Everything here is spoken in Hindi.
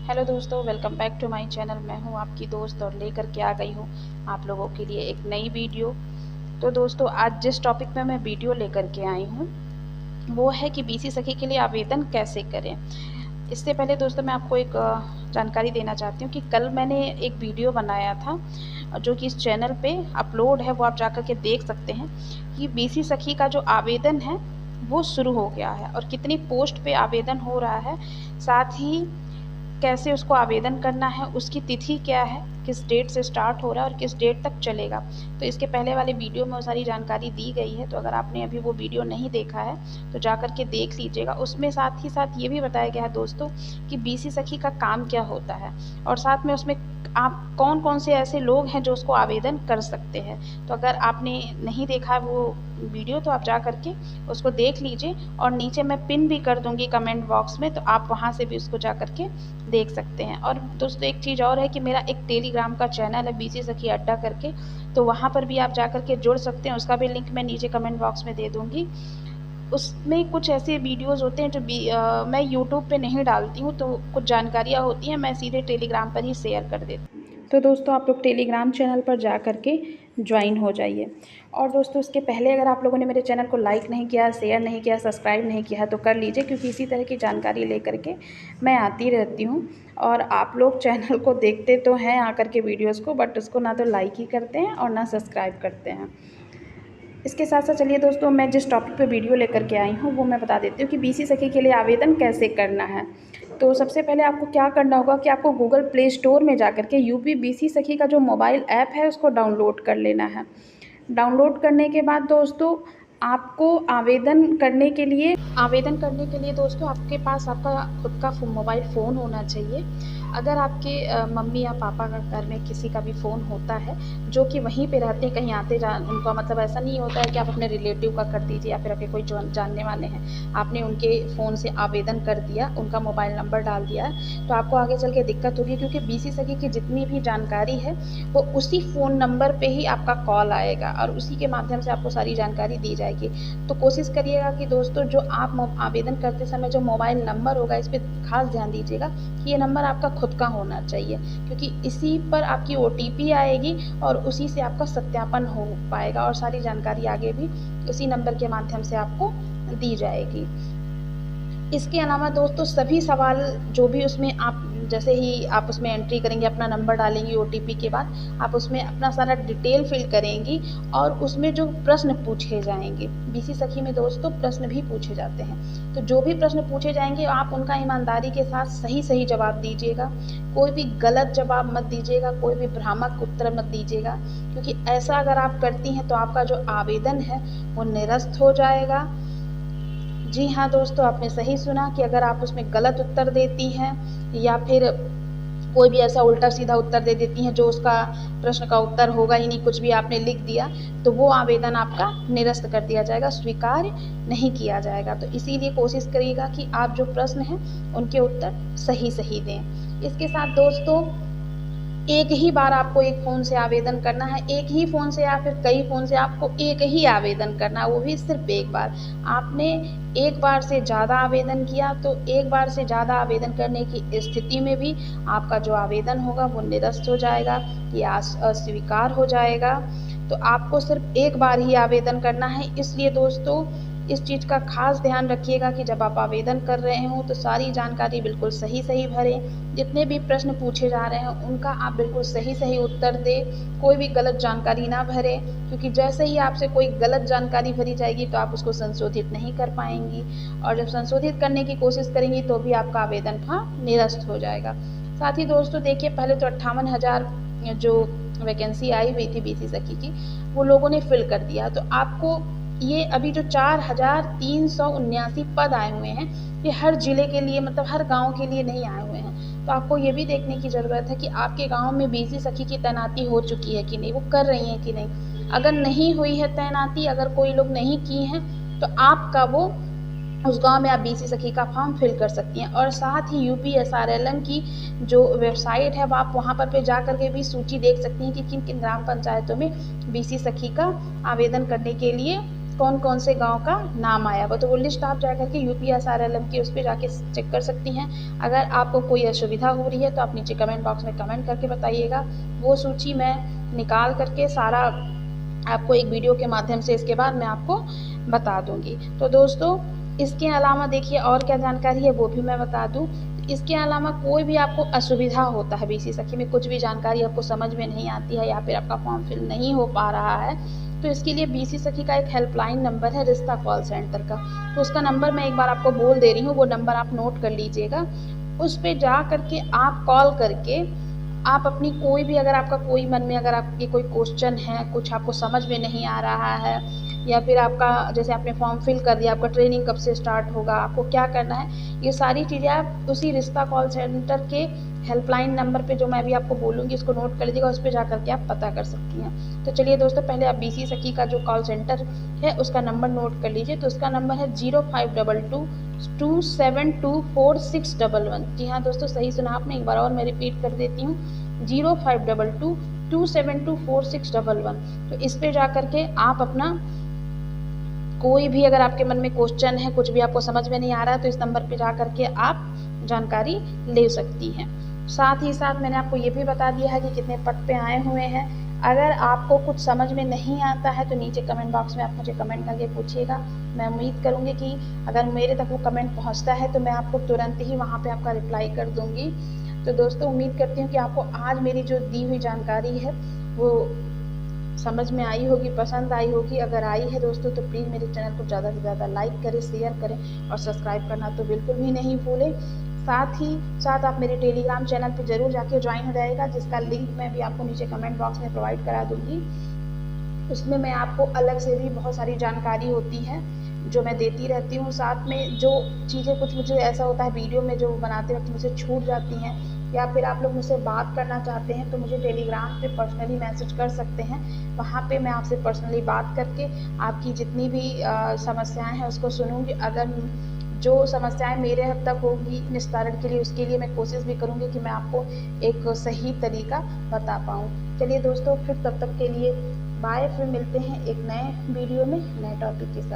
हेलो दोस्तों, welcome back to my channel. मैं हूं आपकी दोस्त और लेकर के आ गई हूं आप लोगों के लिए एक नई वीडियो। तो दोस्तों, आज जिस टॉपिक में मैं वीडियो लेकर के आई हूं वो है कि बीसी सखी के लिए आवेदन कैसे करें। इससे पहले दोस्तों मैं आपको एक जानकारी देना चाहती हूँ कि कल मैंने एक वीडियो बनाया था जो कि इस चैनल पे अपलोड है, वो आप जाकर के देख सकते हैं कि बीसी सखी का जो आवेदन है वो शुरू हो गया है और कितनी पोस्ट पे आवेदन हो रहा है, साथ ही कैसे उसको आवेदन करना है, उसकी तिथि क्या है, किस डेट से स्टार्ट हो रहा है और किस डेट तक चलेगा। तो इसके पहले वाले वीडियो में वो सारी जानकारी दी गई है, तो अगर आपने अभी वो वीडियो नहीं देखा है तो जा कर के देख लीजिएगा। उसमें साथ ही साथ ये भी बताया गया है दोस्तों कि बीसी सखी का काम क्या होता है और साथ में उसमें आप कौन कौन से ऐसे लोग हैं जो उसको आवेदन कर सकते हैं। तो अगर आपने नहीं देखा वो वीडियो तो आप जा करके उसको देख लीजिए और नीचे मैं पिन भी कर दूंगी कमेंट बॉक्स में, तो आप वहां से भी उसको जा करके देख सकते हैं। और दोस्तों एक चीज़ और है कि मेरा एक टेलीग्राम का चैनल है बीसी सखी अड्डा करके, तो वहाँ पर भी आप जा करके जुड़ सकते हैं। उसका भी लिंक मैं नीचे कमेंट बॉक्स में दे दूँगी। उसमें कुछ ऐसे वीडियोस होते हैं जो मैं यूट्यूब पे नहीं डालती हूँ, तो कुछ जानकारियाँ होती हैं मैं सीधे टेलीग्राम पर ही शेयर कर देती हूँ। तो दोस्तों आप लोग टेलीग्राम चैनल पर जा कर के ज्वाइन हो जाइए। और दोस्तों इसके पहले अगर आप लोगों ने मेरे चैनल को लाइक नहीं किया, शेयर नहीं किया, सब्सक्राइब नहीं किया है तो कर लीजिए, क्योंकि इसी तरह की जानकारी लेकर के मैं आती रहती हूँ। और आप लोग चैनल को देखते तो हैं आकर के वीडियोज़ को, बट उसको ना तो लाइक ही करते हैं और ना सब्सक्राइब करते हैं। इसके साथ साथ चलिए दोस्तों, मैं जिस टॉपिक पे वीडियो लेकर के आई हूँ वो मैं बता देती हूँ कि बीसी सखी के लिए आवेदन कैसे करना है। तो सबसे पहले आपको क्या करना होगा कि आपको गूगल प्ले स्टोर में जाकर के यूपी बीसी सखी का जो मोबाइल ऐप है उसको डाउनलोड कर लेना है। डाउनलोड करने के बाद दोस्तों आपको आवेदन करने के लिए दोस्तों आपके पास आपका खुद का मोबाइल फ़ोन होना चाहिए। अगर आपके मम्मी या पापा का घर में किसी का भी फ़ोन होता है जो कि वहीं पे रहते हैं, कहीं आते जा उनका मतलब ऐसा नहीं होता है कि आप अपने रिलेटिव का कर दीजिए या फिर आपके कोई जानने वाले हैं, आपने उनके फ़ोन से आवेदन कर दिया, उनका मोबाइल नंबर डाल दिया है, तो आपको आगे चल के दिक्कत होगी, क्योंकि बीसी सखी की जितनी भी जानकारी है वो उसी फ़ोन नंबर पे ही आपका कॉल आएगा और उसी के माध्यम से आपको सारी जानकारी दी जाएगी। तो कोशिश करिएगा कि दोस्तों जो आप आवेदन करते समय जो मोबाइल नंबर होगा इस पर खास ध्यान दीजिएगा कि ये नंबर आपका खुद का होना चाहिए, क्योंकि इसी पर आपकी ओटीपी आएगी और उसी से आपका सत्यापन हो पाएगा और सारी जानकारी आगे भी उसी नंबर के माध्यम से आपको दी जाएगी। इसके अलावा दोस्तों सभी सवाल जो भी उसमें आप जैसे ही आप उसमें एंट्री करेंगे, अपना नंबर डालेंगी ओटीपी के बाद, आप उसमें अपना सारा डिटेल फिल करेंगी और उसमें जो प्रश्न पूछे जाएंगे, बीसी सखी में दोस्तों प्रश्न भी पूछे जाते हैं, तो जो भी प्रश्न पूछे जाएंगे आप उनका ईमानदारी के साथ सही सही जवाब दीजिएगा। कोई भी गलत जवाब मत दीजिएगा, कोई भी भ्रामक उत्तर मत दीजिएगा, क्योंकि ऐसा अगर आप करती हैं तो आपका जो आवेदन है वो निरस्त हो जाएगा। जी हाँ दोस्तों, आपने सही सुना कि अगर आप उसमें गलत उत्तर देती हैं या फिर कोई भी ऐसा उल्टा सीधा उत्तर दे देती हैं जो उसका प्रश्न का उत्तर होगा ही नहीं, कुछ भी आपने लिख दिया, तो वो आवेदन आपका निरस्त कर दिया जाएगा, स्वीकार नहीं किया जाएगा। तो इसीलिए कोशिश करिएगा कि आप जो प्रश्न हैं उनके उत्तर सही सही दें। इसके साथ दोस्तों एक ही बार आपको एक फ़ोन से आवेदन करना है, एक ही फ़ोन से या फिर कई फ़ोन से आपको एक ही आवेदन करना है, वो भी सिर्फ एक बार। आपने एक बार से ज़्यादा आवेदन किया तो एक बार से ज़्यादा आवेदन करने की स्थिति में भी आपका जो आवेदन होगा वो निरस्त हो जाएगा या अस्वीकार हो जाएगा। तो आपको सिर्फ एक बार ही आवेदन करना है। इसलिए दोस्तों इस चीज़ का खास ध्यान रखिएगा कि जब आप आवेदन कर रहे हों तो सारी जानकारी बिल्कुल सही सही भरें, जितने भी प्रश्न पूछे जा रहे हैं उनका आप बिल्कुल सही सही उत्तर दें, कोई भी गलत जानकारी ना भरें, क्योंकि जैसे ही आपसे कोई गलत जानकारी भरी जाएगी तो आप उसको संशोधित नहीं कर पाएंगी और जब संशोधित करने की कोशिश करेंगी तो भी आपका आवेदन फॉर्म निरस्त हो जाएगा। साथ ही दोस्तों देखिए, पहले तो 58,000 जो वैकेंसी आई हुई थी बीसी सखी की वो लोगों ने फिल कर दिया, तो आपको ये अभी जो 4,379 पद आए हुए हैं ये हर जिले के लिए, मतलब हर गांव के लिए नहीं आए हुए हैं। तो आपको ये भी देखने की ज़रूरत है कि आपके गांव में बीसी सखी की तैनाती हो चुकी है कि नहीं, वो कर रही हैं कि नहीं। अगर नहीं हुई है तैनाती, अगर कोई लोग नहीं की हैं, तो आपका वो उस गांव में आप बीसी सखी का फॉर्म फिल कर सकती हैं। और साथ ही यूपीएसआरएलएम की जो वेबसाइट है आप वहां पर जा करके भी सूची देख सकती हैं कि किन किन ग्राम पंचायतों में बीसी सखी का आवेदन करने के लिए कौन कौन से गांव का नाम आया हुआ। तो वो लिस्ट आप जा करके UPSRLM की उस पर जाके चेक कर सकती हैं। अगर आपको कोई असुविधा हो रही है तो आप नीचे कमेंट बॉक्स में कमेंट करके बताइएगा। वो सूची मैं निकाल करके सारा आपको एक वीडियो के माध्यम से इसके बाद मैं आपको बता दूंगी। तो दोस्तों इसके अलावा देखिए और क्या जानकारी है वो भी मैं बता दूं। इसके अलावा कोई भी आपको असुविधा होता है BC सखी में, कुछ भी जानकारी आपको समझ में नहीं आती है या फिर आपका फॉर्म फिल नहीं हो पा रहा है, तो इसके लिए BC सखी का एक हेल्पलाइन नंबर है रिश्ता कॉल सेंटर का। तो उसका नंबर मैं एक बार आपको बोल दे रही हूँ, वो नंबर आप नोट कर लीजिएगा। उस पर जा करके आप कॉल करके आप अपनी कोई भी, अगर आपका कोई मन में अगर आपकी कोई क्वेश्चन है, कुछ आपको समझ में नहीं आ रहा है, या फिर आपका जैसे आपने फॉर्म फिल कर दिया, आपका ट्रेनिंग कब से स्टार्ट होगा, आपको क्या करना है, ये सारी चीज़ें आप उसी रिश्ता कॉल सेंटर के हेल्पलाइन नंबर पे जो मैं अभी आपको बोलूँगी इसको नोट कर लीजिएगा, उस पर जा करके आप पता कर सकती हैं। तो चलिए दोस्तों पहले आप BC सखी का जो कॉल सेंटर है उसका नंबर नोट कर लीजिए। तो उसका नंबर है 052227246111। जी हाँ दोस्तों सही सुना आपने, एक बार और मैं रिपीट कर देती हूँ 052227246111। तो इस पे जा करके आप अपना कोई भी अगर आपके मन में क्वेश्चन है, कुछ भी आपको समझ में नहीं आ रहा है, तो इस नंबर पे जा करके आप जानकारी ले सकती हैं। साथ ही साथ मैंने आपको ये भी बता दिया है कि कितने पद पे आए हुए हैं। अगर आपको कुछ समझ में नहीं आता है तो नीचे कमेंट बॉक्स में आप मुझे कमेंट करके पूछिएगा। मैं उम्मीद करूँगी कि अगर मेरे तक वो कमेंट पहुँचता है तो मैं आपको तुरंत ही वहाँ पे आपका रिप्लाई कर दूँगी। तो दोस्तों उम्मीद करती हूँ कि आपको आज मेरी जो दी हुई जानकारी है वो समझ में आई होगी, पसंद आई होगी। अगर आई है दोस्तों तो प्लीज़ मेरे चैनल को ज़्यादा से ज़्यादा लाइक करें, शेयर करें और सब्सक्राइब करना तो बिल्कुल भी नहीं भूलें। साथ ही साथ आप मेरे टेलीग्राम चैनल पे ज़रूर जाके ज्वाइन हो जाएगा, जिसका लिंक मैं भी आपको नीचे कमेंट बॉक्स में प्रोवाइड करा दूँगी। उसमें मैं आपको अलग से भी बहुत सारी जानकारी होती है जो मैं देती रहती हूँ। साथ में जो चीज़ें कुछ मुझे ऐसा होता है वीडियो में जो बनाते वक्त मुझे छूट जाती हैं, या फिर आप लोग मुझसे बात करना चाहते हैं तो मुझे टेलीग्राम पे पर्सनली मैसेज कर सकते हैं। वहाँ पे मैं आपसे पर्सनली बात करके आपकी जितनी भी समस्याएं हैं उसको सुनूंगी। अगर जो समस्याएं मेरे हद तक होगी निस्तारण के लिए, उसके लिए मैं कोशिश भी करूंगी कि मैं आपको एक सही तरीका बता पाऊँ। चलिए दोस्तों फिर तब तक के लिए बाय। फिर मिलते हैं एक नए वीडियो में नए टॉपिक के साथ।